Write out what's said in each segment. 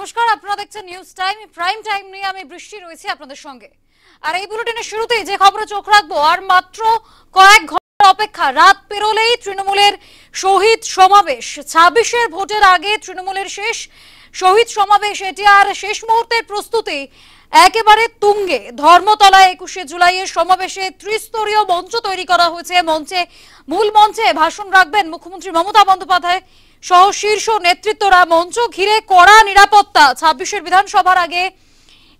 নমস্কার, আপনারা দেখছেন নিউজ টাইম। প্রাইম টাইম নিয়ে আমি বৃষ্টি রয়েছে আপনাদের সঙ্গে। আর এই বুলেটিনের শুরুতেই যে খবরে চোখ রাখবো, আর মাত্র কয়েক ঘন্টা অপেক্ষা, রাত পেরোলেই তৃণমূলের শহীদ সমাবেশ। 26-এর ভোটের আগে তৃণমূলের শেষ শহীদ সমাবেশ, এটি আর শেষ মুহূর্তের প্রস্তুতি একেবারে তুঙ্গে। ধর্মতলায় 21শে জুলাইয়ের সমাবেশে ত্রিস্তরীয় মঞ্চ তৈরি করা হয়েছে। মূল মঞ্চে ভাষণ রাখবেন মুখ্যমন্ত্রী মমতা বন্দ্যোপাধ্যায় সহ শীর্ষ নেতৃত্বরা। মঞ্চ ঘিরে কড়া নিরাপত্তা। 26-এর বিধানসভার আগে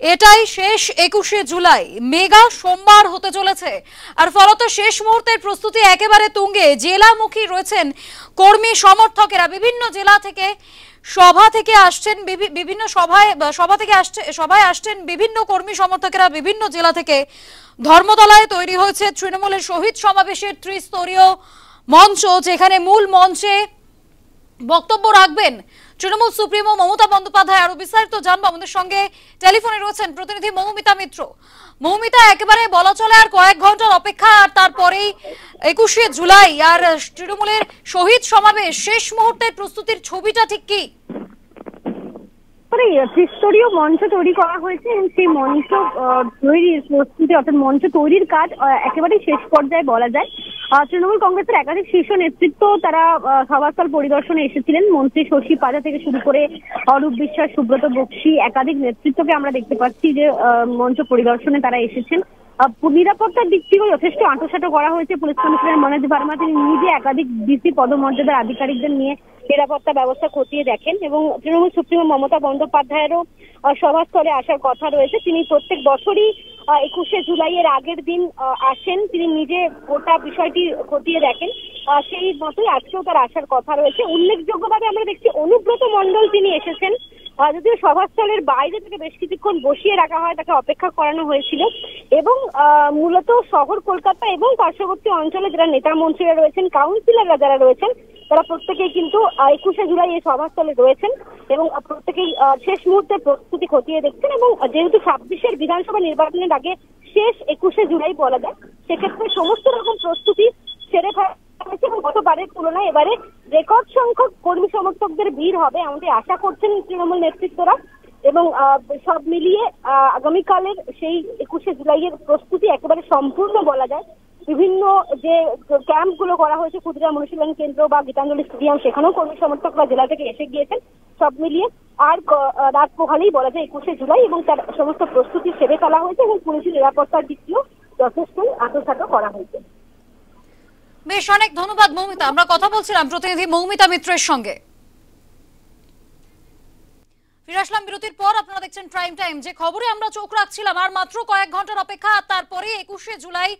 এটাই শেষ 21শে জুলাই, মেগা সোমবার হতে চলেছে। আর ফলত শেষ মুহূর্তের প্রস্তুতি একেবারে তুঙ্গে। জেলামুখী রয়েছেন কর্মী সমর্থকেরা। বিভিন্ন জেলা থেকে সভায় আসছেন বিভিন্ন কর্মী সমর্থকেরা বিভিন্ন জেলা থেকে। ধর্মতলায় তৈরি হয়েছে তৃণমূলের শহীদ সমাবেশের ত্রিস্তরীয় মঞ্চ, যেখানে মূল মঞ্চে বক্তব্য রাখবেন তৃণমূল সুপ্রিমো মমতা বন্দ্যোপাধ্যায়। আরো বিস্তারিত জানবো, আমাদের সঙ্গে টেলিফোনে রয়েছেন প্রতিনিধি মৌমিতা মিত্র। মৌমিতা, একেবারে বলা চলে আর কয়েক ঘন্টার অপেক্ষা, আর তারপরেই 21শে জুলাই, আর তৃণমূলের শহীদ সমাবেশ। শেষ মুহূর্তের প্রস্তুতির ছবিটা ঠিক কি? ত্রিস্তরীয় মঞ্চ তৈরি করা হয়েছে এবং সেই মঞ্চ তৈরির প্রস্তুতি, অর্থাৎ মঞ্চ তৈরির কাজ একেবারে শেষ পর্যায়ে বলা যায়। তৃণমূল কংগ্রেসের একাধিক শীর্ষ নেতৃত্ব তারা সভাস্থল পরিদর্শনে এসেছিলেন। মন্ত্রী শশী পাজা থেকে শুরু করে অরূপ বিশ্বাস, সুব্রত বক্সী, একাধিক নেতৃত্বকে আমরা দেখতে পাচ্ছি যে মঞ্চ পরিদর্শনে তারা এসেছেন। নিরাপত্তার দিক থেকেও যথেষ্ট আঁটোসাঁটো করা হয়েছে। পুলিশ কমিশনার মনোজ ভার্মা তিনি নিজে একাধিক ডিসি পদমর্যাদার আধিকারিকদের নিয়ে নিরাপত্তা ব্যবস্থা খতিয়ে দেখেন এবং তৃণমূল সুপ্রিমো মমতা বন্দ্যোপাধ্যায়েরও সভাস্থলে আসার কথা রয়েছে। তিনি প্রত্যেক বছরই 21শে জুলাইয়ের আগের দিন আসেন, তিনি নিজে গোটা বিষয়টি খতিয়ে দেখেন। সেই মতোই আজকেও তার আসার কথা রয়েছে। উল্লেখযোগ্যভাবে আমরা দেখছি অনুব্রত মণ্ডল তিনি এসেছেন। যদিও সভাস্থলের বাইরে থেকে বেশ কিছুক্ষণ বসিয়ে রাখা হয়, তাকে অপেক্ষা করানো হয়েছিল এবং মূলত শহর কলকাতা এবং পার্শ্ববর্তী অঞ্চলে যারা নেতা মন্ত্রীরা রয়েছেন, কাউন্সিলররা যারা রয়েছেন, তারা প্রত্যেকেই কিন্তু 21শে জুলাই এই সভাস্থলে রয়েছেন এবং প্রত্যেকেই শেষ মুহূর্তে প্রস্তুতি খতিয়ে দেখছেন। এবং যেহেতু 26-এর বিধানসভা নির্বাচনের আগে শেষ 21শে জুলাই বলা যায়, সেক্ষেত্রে সমস্ত রকম প্রস্তুতি সেরে ফেলা হয়েছে এবং গতবারের তুলনায় এবারে রেকর্ড সংখ্যক কর্মী সমর্থকদের ভিড় হবে এমনটি আশা করছেন তৃণমূল নেতৃত্বরা। এবং সব মিলিয়ে আগামীকালের সেই 21শে জুলাইয়ের প্রস্তুতি একেবারে সম্পূর্ণ বলা যায়। বিভিন্ন যে ক্যাম্প গুলো করা হয়েছে, ক্ষুদিরাম অনুশীলন কেন্দ্র বা গীতাঞ্জলি স্টেডিয়াম, সেখানেও কর্মী সমর্থকরা জেলা থেকে এসে গিয়েছেন। সব মিলিয়ে আর রাত পোহালেই বলা যায় 21শে জুলাই এবং তার সমস্ত প্রস্তুতি সেরে ফেলা হয়েছে এবং পুলিশের নিরাপত্তার দিক দিয়েও যথেষ্ট আঁটোসাঁটো করা হয়েছে। বেশ, অনেক ধন্যবাদ মৌমিতা। আমরা কথা বলছিলাম প্রতিনিধি মৌমিতা মিত্রের সঙ্গে। ফিরে আসলাম বিরতির পর। আপনারা দেখছেন প্রাইম টাইম। যে খবরে আমরা চোখ রাখছিলাম, আর মাত্র কয়েক ঘন্টার অপেক্ষা, তারপরে 21শে জুলাই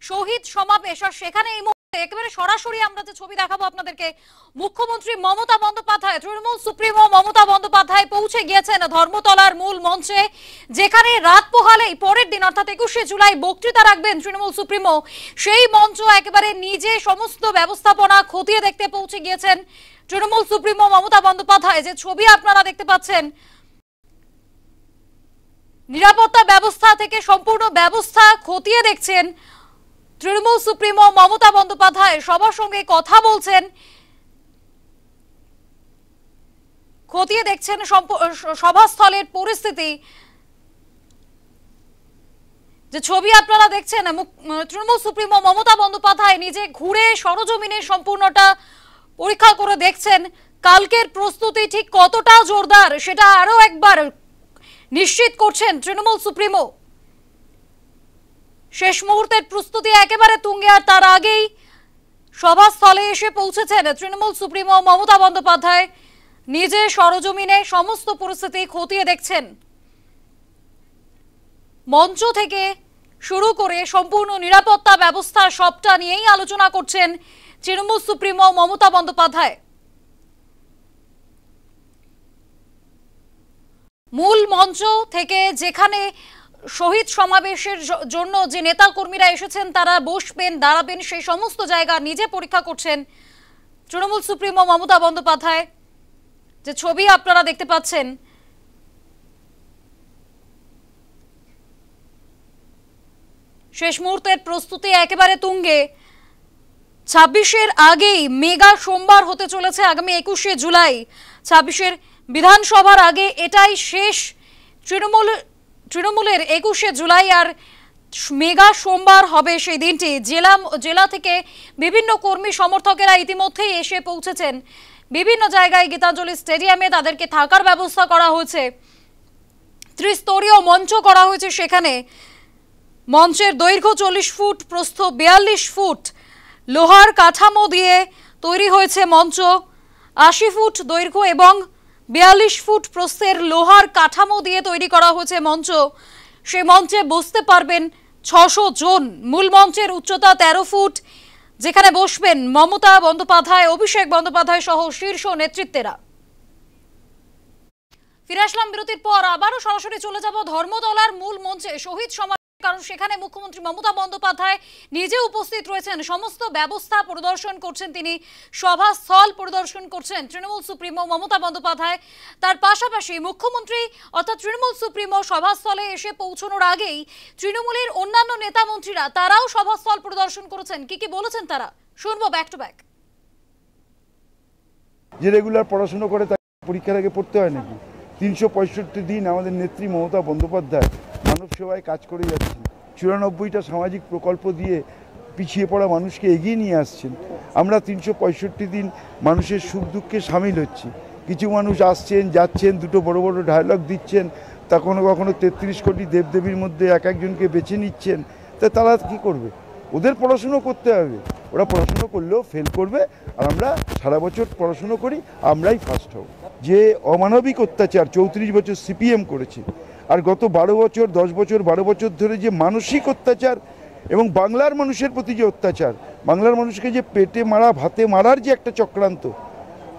শহীদ সমাবেশ। আর সেখানে এই মুহূর্তে একেবারে সরাসরি আমরা যে ছবি দেখাবো আপনাদেরকে, মুখ্যমন্ত্রী মমতা বন্দ্যোপাধ্যায়, তৃণমূল সুপ্রিমো মমতা বন্দ্যোপাধ্যায় পৌঁছে গিয়েছেন ধর্মতলার মূল মঞ্চে, যেখানে রাত পোহালেই পরের দিন অর্থাৎ 21শে জুলাই বক্তৃতা রাখবেন তৃণমূল সুপ্রিমো। সেই মঞ্চ একেবারে নিজে সমস্ত ব্যবস্থাপনা খতিয়ে দেখতে পৌঁছে গিয়েছেন তৃণমূল সুপ্রিমো মমতা বন্দ্যোপাধ্যায়। যে ছবি আপনারা দেখতে পাচ্ছেন, নিরাপত্তা ব্যবস্থা থেকে সম্পূর্ণ ব্যবস্থা খতিয়ে দেখছেন তৃণমূল সুপ্রিমো মমতা বন্দ্যোপাধ্যায়। সবার সঙ্গে কথা বলছেন, খতিয়ে দেখছেন সভাস্থলের পরিস্থিতি। যে ছবি আপনারা দেখছেন, তৃণমূল সুপ্রিমো মমতা বন্দ্যোপাধ্যায় নিজে ঘুরে সরজমিনে সম্পূর্ণটা পরীক্ষা করে দেখছেন। কালকের প্রস্তুতি ঠিক কতটা জোরদার সেটা আরো একবার নিশ্চিত করছেন তৃণমূল সুপ্রিমো। শেষ মুহূর্তের প্রস্তুতি একেবারে তুঙ্গে, আর তার আগেই সভাস্থলে এসে পৌঁছেছেন তৃণমূল সুপ্রিমো মমতা বন্দ্যোপাধ্যায়। নিজে সরজমিনে সমস্ত পরিস্থিতি খতিয়ে দেখছেন। মঞ্চ থেকে শুরু করে সম্পূর্ণ নিরাপত্তা ব্যবস্থা সবটা নিয়েই আলোচনা করছেন তৃণমূল সুপ্রিমো মমতা বন্দ্যোপাধ্যায়। মূল মঞ্চ থেকে যেখানে শহীদ সমাবেশের জন্য যে নেতা কর্মীরা এসেছেন তারা বসবেন, দাঁড়াবেন, সেই সমস্ত জায়গা নিজে পরীক্ষা করছেন তৃণমূল সুপ্রিমো মমতা বন্দ্যোপাধ্যায়। যে ছবি আপনারা দেখতে পাচ্ছেন, শেষ মুহূর্তের প্রস্তুতি একেবারে তুঙ্গে। 26-এর আগেই মেগা সোমবার হতে চলেছে আগামী 21শে জুলাই। 26-এর বিধানসভার আগে এটাই শেষ তৃণমূলের 21শে জুলাই, আর মেগা সোমবার হবে সেই দিনটি। জেলা থেকে বিভিন্ন কর্মী সমর্থকেরা ইতিমধ্যেই এসে পৌঁছেছেন বিভিন্ন জায়গায়। গীতাঞ্জলি স্টেডিয়ামে তাদেরকে থাকার ব্যবস্থা করা হয়েছে, ত্রিস্তরীয় মঞ্চ করা হয়েছে সেখানে। মঞ্চের দৈর্ঘ্য 40 ফুট, প্রস্থ 42 ফুট, লোহার কাঠামো দিয়ে তৈরি হয়েছে মঞ্চ। 80 ফুট দৈর্ঘ্য এবং 42 ফুট প্রস্থের লোহার কাঠামো দিয়ে তৈরি করা হয়েছে মঞ্চ। সেই মঞ্চে বসতে পারবেন 600 জন। মূল মঞ্চের উচ্চতা 13 ফুট, যেখানে বসবেন মমতা বন্দ্যোপাধ্যায়, অভিষেক বন্দ্যোপাধ্যায় সহ শীর্ষ নেতৃত্বেরা। ফিরে আসলাম বিরতির পর, আবারও সরাসরি চলে যাব ধর্মতলার মূল মঞ্চে শহীদ সমাবেশ, কারণ সেখানে মুখ্যমন্ত্রী মমতা বন্দ্যোপাধ্যায় নিজে উপস্থিত রয়েছেন। সমস্ত ব্যবস্থা পরিদর্শন করছেন তিনি, সভাস্থল পরিদর্শন করছেন তৃণমূল সুপ্রিমো মমতা বন্দ্যোপাধ্যায়। তার পাশাপাশি মুখ্যমন্ত্রী অর্থাৎ তৃণমূল সুপ্রিমো সভাস্থলে এসে পৌঁছানোর আগেই তৃণমূলের অন্যান্য নেতা মন্ত্রীরা তারাও সভাস্থল পরিদর্শন করেছেন। কি বলেছেন তারা, শুনবো ব্যাক টু ব্যাক। যে রেগুলার পড়াশোনা করে তাকে পরীক্ষার আগে পড়তে হয় নাকি? 365 দিন আমাদের নেত্রী মমতা বন্দ্যোপাধ্যায় মানব সেবায় কাজ করে যাচ্ছেন। 94টা সামাজিক প্রকল্প দিয়ে পিছিয়ে পড়া মানুষকে এগিয়ে নিয়ে আসছেন। আমরা 365 দিন মানুষের সুখ দুঃখে সামিল হচ্ছি। কিছু মানুষ আসছেন যাচ্ছেন, দুটো বড় বড় ডায়লগ দিচ্ছেন, তা কখনো 33 কোটি দেবদেবীর মধ্যে এক একজনকে বেছে নিচ্ছেন। তা তারা কী করবে? ওদের পড়াশুনো করতে হবে, ওরা পড়াশুনো করলেও ফেল করবে। আর আমরা সারা বছর পড়াশুনো করি, আমরাই ফার্স্ট হব। যে অমানবিক অত্যাচার 34 বছর সিপিএম করেছে, আর গত 12 বছর 10 বছর 12 বছর ধরে যে মানসিক অত্যাচার এবং বাংলার মানুষের প্রতি যে অত্যাচার, বাংলার মানুষকে যে পেটে মারা ভাতে মারার যে একটা চক্রান্ত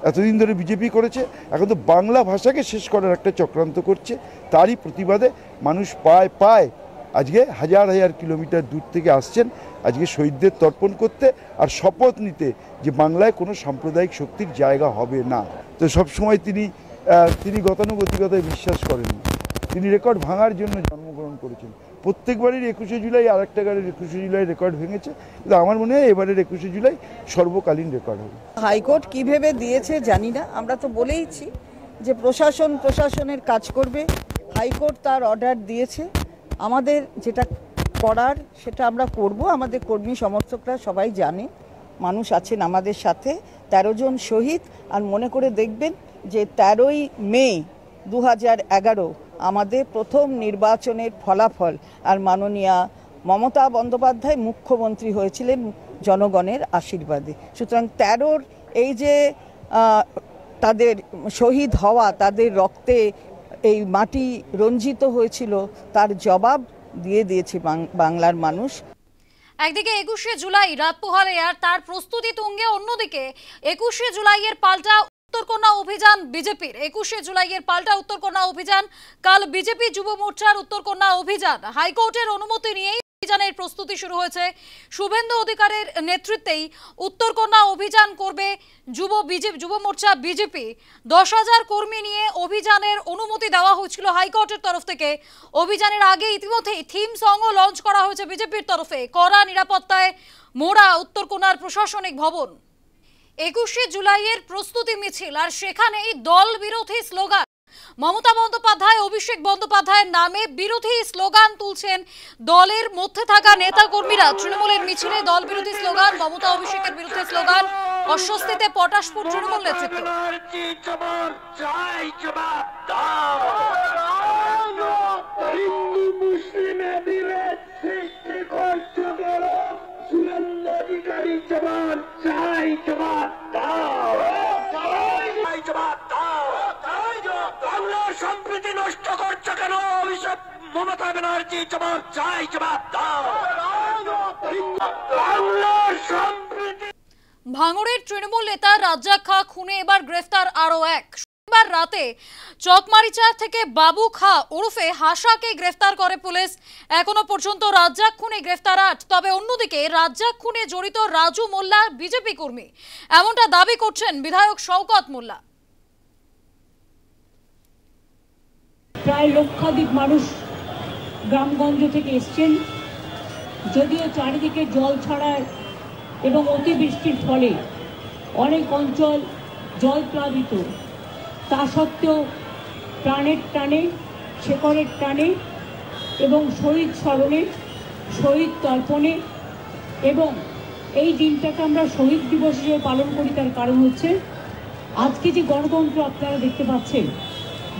এতদিন ধরে বিজেপি করেছে, এখন তো বাংলা ভাষাকে শেষ করার একটা চক্রান্ত করছে। তারই প্রতিবাদে মানুষ পায় আজকে হাজার হাজার কিলোমিটার দূর থেকে আসছেন আজকে শহীদদের তর্পণ করতে আর শপথ নিতে যে বাংলায় কোনো সাম্প্রদায়িক শক্তির জায়গা হবে না। তো সবসময় তিনি গতানুগতিকতায় বিশ্বাস করেননি। তিনি রেকর্ড ভাঙার জন্য জন্মগ্রহণ করেছেন। প্রত্যেকবারই 21শে জুলাই আর একটা গাড়ির 21শে জুলাই রেকর্ড ভেঙেছে, কিন্তু আমার মনে হয় এবারের 21শে জুলাই সর্বকালীন রেকর্ড হবে। হাইকোর্ট কী ভেবে দিয়েছে জানি না, আমরা তো বলেইছি যে প্রশাসনের কাজ করবে। হাইকোর্ট তার অর্ডার দিয়েছে, আমাদের যেটা করার সেটা আমরা করব। আমাদের কর্মী সমর্থকরা সবাই জানে, মানুষ আছেন আমাদের সাথে। 13 জন শহীদ, আর মনে করে দেখবেন যে 13ই মে 2011 আমাদের প্রথম নির্বাচনের ফলাফল, আর মাননীয়া মমতা বন্দ্যোপাধ্যায় মুখ্যমন্ত্রী হয়েছিলেন জনগণের আশীর্বাদে। সুতরাং 13-র এই যে তাদের শহীদ হওয়া, তাদের রক্তে এই মাটি রঞ্জিত হয়েছিল, তার জবাব দিয়ে দিয়েছে বাংলার মানুষ। একদিকে 21শে জুলাই রাত পোহালে আর তার প্রস্তুতি তুঙ্গে, অন্যদিকে 21শে জুলাইয়ের পাল্টা উত্তরকন্যা অভিযান বিজেপির। 21শে জুলাইয়ের পাল্টা উত্তরকন্যা অভিযান, কাল বিজেপি যুব মোর্চার উত্তরকন্যা অভিযান। হাইকোর্টের অনুমতি নিয়েই অভিযানের প্রস্তুতি শুরু হয়েছে। শুভেন্দু অধিকারের নেতৃত্বেই উত্তরকন্যা অভিযান করবে যুব মোর্চা বিজেপি। 10,000 কর্মী নিয়ে অভিযানের অনুমতি দেওয়া হয়েছিল হাইকোর্টের তরফ থেকে। অভিযানের আগে ইতিমধ্যেই থিম সংও লঞ্চ করা হয়েছে বিজেপির তরফে। কড়া নিরাপত্তায় মোড়া উত্তরকন্যার প্রশাসনিক ভবন। 21শে জুলাইয়ের প্রস্তুতি মিছিল, আর সেখানেই দল বিরোধী স্লোগান। মমতা বন্দ্যোপাধ্যায়, অভিষেক বন্দ্যোপাধ্যায়ের নামে বিরোধী স্লোগান তুলছেন দলের মধ্যে থাকা নেতা কর্মীরা। তৃণমূলের মিছিলে দল বিরোধী স্লোগান, মমতা অভিষেকের বিরুদ্ধে স্লোগান, অস্বস্তিতে পটাশপুর তৃণমূল নেতৃত্ব। সম্প্রীতি নষ্ট করছে কেন অভিষেক মমতা ব্যানার্জি? জবাব চাই, জবাব দাও। ভাঙড়ের তৃণমূল নেতা রাজ্জাক খা খুনে এবার গ্রেফতার আরো এক। শনিবার রাতে চকমারিচার থেকে বাবু খা ওরফে হাসাকে গ্রেফতার করে পুলিশ। এখনো পর্যন্ত রাজ্জাক খুনে গ্রেফতার 8। তবে অন্যদিকে রাজ্জাক খুনে জড়িত রাজু মোল্লা বিজেপি কর্মী, এমনটা দাবি করছেন বিধায়ক শওকত মোল্লা। প্রায় লক্ষাধিক মানুষ গ্রামগঞ্জ থেকে এসছেন। যদিও চারিদিকে জল ছাড়ায় এবং অতিবৃষ্টির ফলে অনেক অঞ্চল জল প্লাবিত, তা সত্ত্বেও প্রাণের টানে, শেকড়ের টানে এবং শহীদ স্মরণে, শহীদ তর্পণে এবং এই দিনটাকে আমরা শহীদ দিবস হিসেবে পালন করি। তার কারণ হচ্ছে আজকে যে গণতন্ত্র আপনারা দেখতে পাচ্ছেন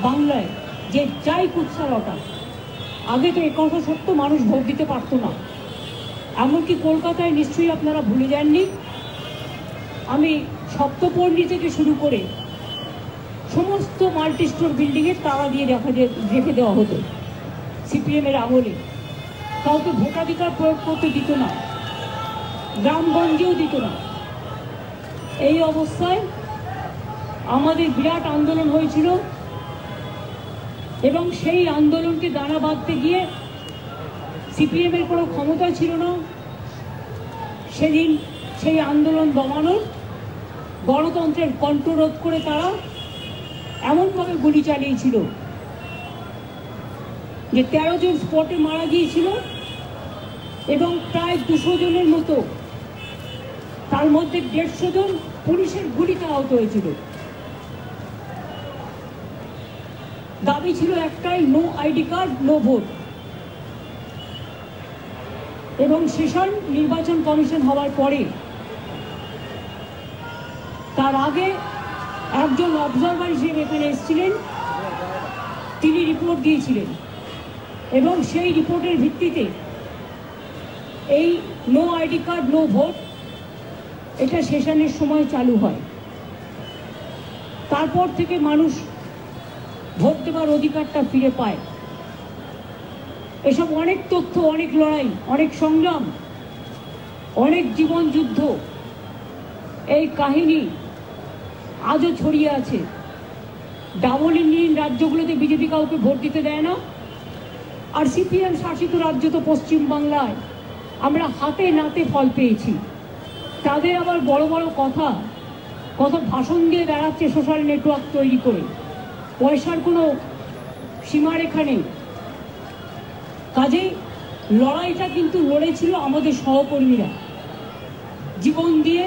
বাংলায়, যে যাই কুৎসারটা, আগে তো একথা সত্য মানুষ ভোট দিতে পারতো না। এমনকি কলকাতায় নিশ্চয়ই আপনারা ভুলে যাননি, আমি সপ্তপল্লী থেকে শুরু করে সমস্ত মাল্টি স্টোর বিল্ডিংয়ে তালা দিয়ে রেখে দেওয়া হতো সিপিএমের আমলে। কাউকে ভোটাধিকার প্রয়োগ করতে দিত না, গ্রামগঞ্জেও দিত না। এই অবস্থায় আমাদের বিরাট আন্দোলন হয়েছিল এবং সেই আন্দোলনকে দানা বাঁধতে গিয়ে সিপিএমের কোনো ক্ষমতা ছিল না সেদিন সেই আন্দোলন দমানোর। গণতন্ত্রের কণ্ঠরোধ করে তারা এমনভাবে গুলি চালিয়েছিল যে 13 জন স্পটে মারা গিয়েছিল এবং প্রায় 200 জনের মতো, তার মধ্যে 150 জন পুলিশের গুলিতে আহত হয়েছিল। দাবি ছিল একটাই, no ID card, no vote. এবং সেশন নির্বাচন কমিশন হওয়ার পরে, তার আগে একজন অবজারভার হিসেবে এখানে এসেছিলেন, তিনি রিপোর্ট দিয়েছিলেন এবং সেই রিপোর্টের ভিত্তিতে এই no ID card, no vote এটা সেশনের সময় চালু হয়। তারপর থেকে মানুষ ভোট দেওয়ার অধিকারটা ফিরে পায়। এসব অনেক তথ্য, অনেক লড়াই, অনেক সংগ্রাম, অনেক জীবন যুদ্ধ, এই কাহিনী আজও ছড়িয়ে আছে। ডাবল ইঞ্জিন রাজ্যগুলোতে বিজেপি কাউকে ভোট দিতে দেয় না, আর সিপিএম শাসিত রাজ্য তো পশ্চিমবাংলায় আমরা হাতে নাতে ফল পেয়েছি। তাদের আবার বড় বড় কথা, কত ভাষণ দিয়ে বেড়াচ্ছে সোশ্যাল নেটওয়ার্ক তৈরি করে, পয়সার কোনো সীমারেখা নেই। কাজেই লড়াইটা কিন্তু লড়েছিল আমাদের সহকর্মীরা জীবন দিয়ে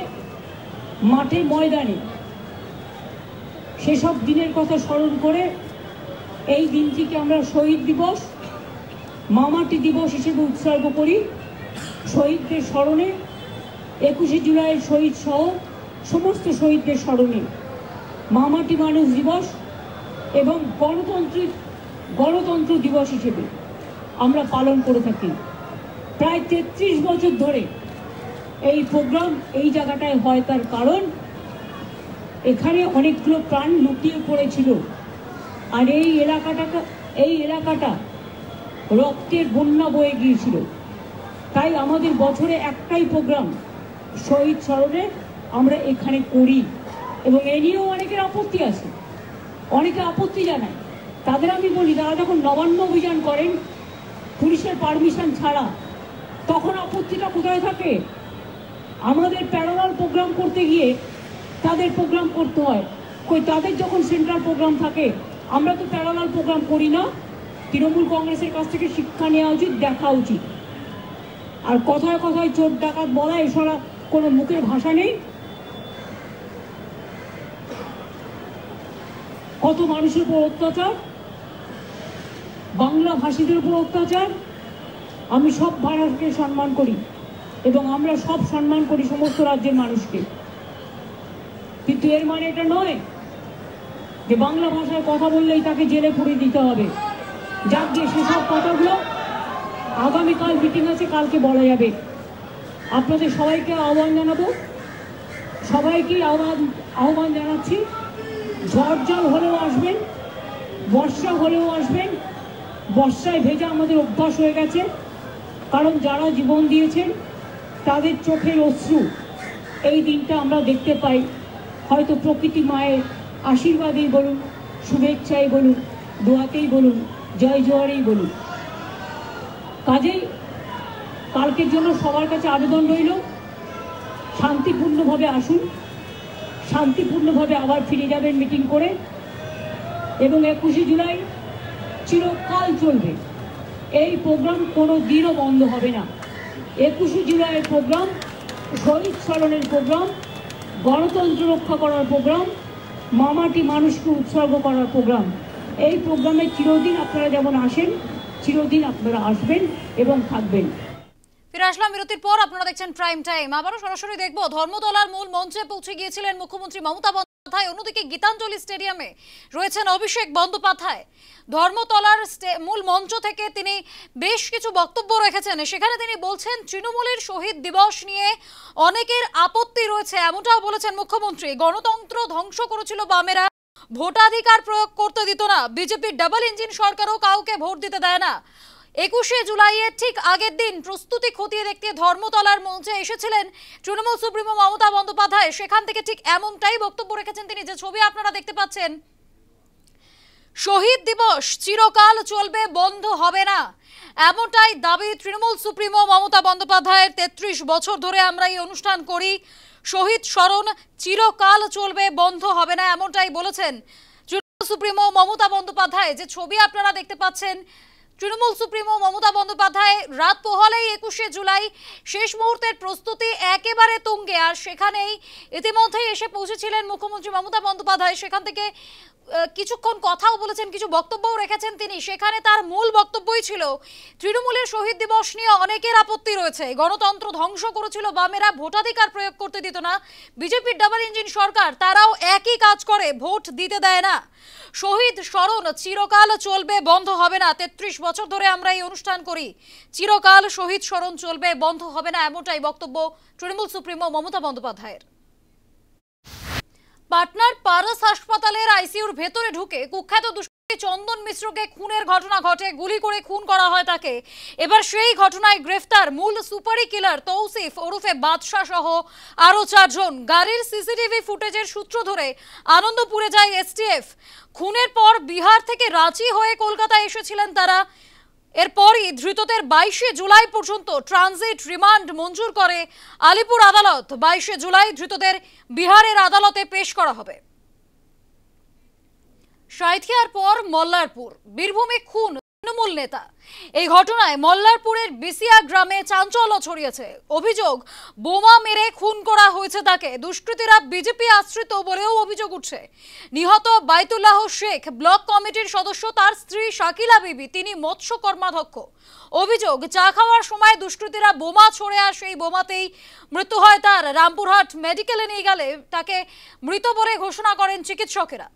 মাঠে ময়দানে। সেসব দিনের কথা স্মরণ করে এই দিনটিকে আমরা শহীদ দিবস, মামাটি দিবস হিসেবে উৎসর্গ করি। শহীদদের স্মরণে, 21শে জুলাইয়ের শহীদ সহ সমস্ত শহীদদের স্মরণে মামাটি মানুষ দিবস এবং গণতন্ত্র দিবস হিসেবে আমরা পালন করে থাকি। প্রায় 33 বছর ধরে এই প্রোগ্রাম এই জায়গাটায় হয়। তার কারণ এখানে অনেকগুলো প্রাণ লুকিয়ে পড়েছিল, আর এই এলাকাটা রক্তের বন্যা বয়ে গিয়েছিল। তাই আমাদের বছরে একটাই প্রোগ্রাম শহীদ স্মরণে আমরা এখানে করি। এবং এ নিয়েও অনেকের আপত্তি আছে, অনেকে আপত্তি জানায়। তাদের আমি বলি, তারা যখন নবান্ন অভিযান করেন পুলিশের পারমিশন ছাড়া, তখন আপত্তিটা কোথায় থাকে? আমাদের প্যারালাল প্রোগ্রাম করতে গিয়ে তাদের প্রোগ্রাম করতে হয়। তাদের যখন সেন্ট্রাল প্রোগ্রাম থাকে, আমরা তো প্যারালাল প্রোগ্রাম করি না। তৃণমূল কংগ্রেসের কাছ থেকে শিক্ষা নেওয়া উচিত, দেখা উচিত। আর কথায় কথায় চোর ডাকাত বলা, এছাড়া কোনো মুখের ভাষা নেই। কত মানুষের উপর অত্যাচার, বাংলা ভাষীদের উপর অত্যাচার। আমি সব ভাষাকে সম্মান করি এবং আমরা সব সম্মান করি সমস্ত রাজ্যের মানুষকে, কিন্তু এর মানে এটা নয় যে বাংলা ভাষায় কথা বললেই তাকে জেলে পুরে দিতে হবে। যাক গিয়ে সেসব কথাগুলো আগামীকাল মিটিং আছে, কালকে বলা যাবে। আপনাদের সবাইকে আহ্বান জানাবো, সবাইকেই আহ্বান জানাচ্ছি, ঝড় জল হলেও আসবেন, বর্ষা হলেও আসবেন। বর্ষায় ভেজা আমাদের অভ্যাস হয়ে গেছে, কারণ যারা জীবন দিয়েছেন তাদের চোখের অশ্রু এই দিনটা আমরা দেখতে পাই। হয়তো প্রকৃতি মায়ের আশীর্বাদেই বলুন, শুভেচ্ছাই বলুন, দোয়াতেই বলুন, জয় জোয়ারেই বলুন। কাজেই কালকের জন্য সবার কাছে আবেদন রইল, শান্তিপূর্ণভাবে আসুন, শান্তিপূর্ণভাবে আবার ফিরে যাবেন মিটিং করে। এবং 21শে জুলাই চিরকাল চলবে এই প্রোগ্রাম, কোনো দিনও বন্ধ হবে না। 21শে জুলাইয়ের প্রোগ্রাম শহীদ স্মরণের প্রোগ্রাম, গণতন্ত্র রক্ষা করার প্রোগ্রাম, মামাটি মানুষকে উৎসর্গ করার প্রোগ্রাম। এই প্রোগ্রামে চিরদিন আপনারা যেমন আসেন, চিরদিন আপনারা আসবেন এবং থাকবেন। ফিরে আসলাম বিরতির পর, আপনারা দেখছেন প্রাইম টাইম। আবারও সরাসরি দেখবো, ধর্মতলার মূল মঞ্চে পৌঁছে গিয়েছিলেন মুখ্যমন্ত্রী মমতা বন্দ্যোপাধ্যায়। অন্যদিকে গীতাঞ্জলি স্টেডিয়ামে রয়েছেন অভিষেক বন্দ্যোপাধ্যায়। ধর্মতলার মূল মঞ্চ থেকে তিনি বেশ কিছু বক্তব্য রেখেছেন। সেখানে তিনি বলছেন তৃণমূলের শহীদ দিবস নিয়ে অনেকের আপত্তি রয়েছে, এমনটাও বলেছেন মুখ্যমন্ত্রী। গণতন্ত্র ধ্বংস করেছিল বামেরা, ভোটাধিকার প্রয়োগ করতে দিত না। বিজেপির ডাবল ইঞ্জিন সরকারও কাউকে ভোট দিতে দেয় না। 21শে জুলাইয়ের ঠিক আগের দিন প্রস্তুতি খতিয়ে দেখতে ধর্মতলার মঞ্চে এসেছিলেন তৃণমূল সুপ্রিমো মমতা বন্দ্যোপাধ্যায়। সেখান থেকে ঠিক এমনটাই বক্তব্য রেখেছেন তিনি, যে ছবি আপনারা দেখতে পাচ্ছেন। শহীদ দিবস চিরকাল চলবে, বন্ধ হবে না, এমনটাই দাবি তৃণমূল সুপ্রিমো মমতা বন্দ্যোপাধ্যায়ের। 33 বছর ধরে আমরা এই অনুষ্ঠান করি, শহীদ স্মরণ চিরকাল চলবে, বন্ধ হবে না, এমনটাই বলেছেন তৃণমূল সুপ্রিমো মমতা বন্দ্যোপাধ্যায়। যে ছবি আপনারা দেখতে পাচ্ছেন, তৃণমূল সুপ্রিমো মমতা বন্দ্যোপাধ্যায় রাত পোহালেই 21শে জুলাই শেষ মুহূর্তের প্রস্তুতি একেবারে তুঙ্গে। আর সেখানেই ইতিমধ্যেই এসে পৌঁছেছিলেন মুখ্যমন্ত্রী মমতা বন্দ্যোপাধ্যায়। সেখান থেকে কিছুক্ষণ কথাও বলেছেন, কিছু বক্তব্যও রেখেছেন তিনি। সেখানে তার মূল বক্তব্যই ছিল তৃণমূলের শহীদ দিবস নিয়ে অনেকের আপত্তি রয়েছে। গণতন্ত্র ধ্বংস করেছিল বামেরা, ভোটাধিকার প্রয়োগ করতে দিত না। বিজেপির ডাবল ইঞ্জিন সরকার, তারাও একই কাজ করে, ভোট দিতে দেয় না। শহীদ স্মরণ চিরকাল চলবে, বন্ধ হবে না। 33 বছর ধরে আমরা এই অনুষ্ঠান করি, চিরকাল শহীদ স্মরণ চলবে, বন্ধ হবে না, এমনটাই বক্তব্য তৃণমূল সুপ্রিমো মমতা বন্দ্যোপাধ্যায়ের। পাটনার পারস হাসপাতালের আইসিইউর ভেতরে ঢুকে কুখ্যাত দুষ্কৃতী চন্দন মিশ্রকে খুনের ঘটনা ঘটে। গুলি করে খুন করা হয় তাকে। এবার সেই ঘটনায় গ্রেফতার মূল সুপারি কিলার তৌসিফ ওরফে বাদশা সহ আরো 4 জন। গাড়ির সিসিটিভি ফুটেজের সূত্র ধরে আনন্দপুরে যায় এসটিএফ। খুনের পর বিহার থেকে রাঁচি হয়ে কলকাতায় এসেছিলেন তারা। এরপরই ধৃতদের 22শে জুলাই পর্যন্ত ট্রানজিট রিমান্ড মঞ্জুর করে আলিপুর আদালত। 22শে জুলাই ধৃতদের বিহারের আদালতে পেশ করা হবে। সাঁইথিয়ার পর মল্লারপুর, বীরভূমে খুন তৃণমূল নেতা। এই ঘটনায় মল্লারপুরের বিসিয়া গ্রামে চাঞ্চল্য ছড়িয়েছে। অভিযোগ, বোমা মেরে খুন করা হয়েছে তাকে। দুষ্কৃতীরা বিজেপি আশ্রিত বলেও অভিযোগ উঠছে। নিহত বাইতুল্লাহ শেখ ব্লক কমিটির সদস্য, তার স্ত্রী শাকিলা বিবি, তিনি মৎস্য কর্মাধ্যক্ষ। অভিযোগ, চা খাওয়ার সময় দুষ্কৃতীরা বোমা ছোড়ে, আর সেই বোমাতেই মৃত্যু হয় তার। রামপুরহাট মেডিকেলে নিয়ে গেলে তাকে মৃত বলে ঘোষণা করেন চিকিৎসকেরা।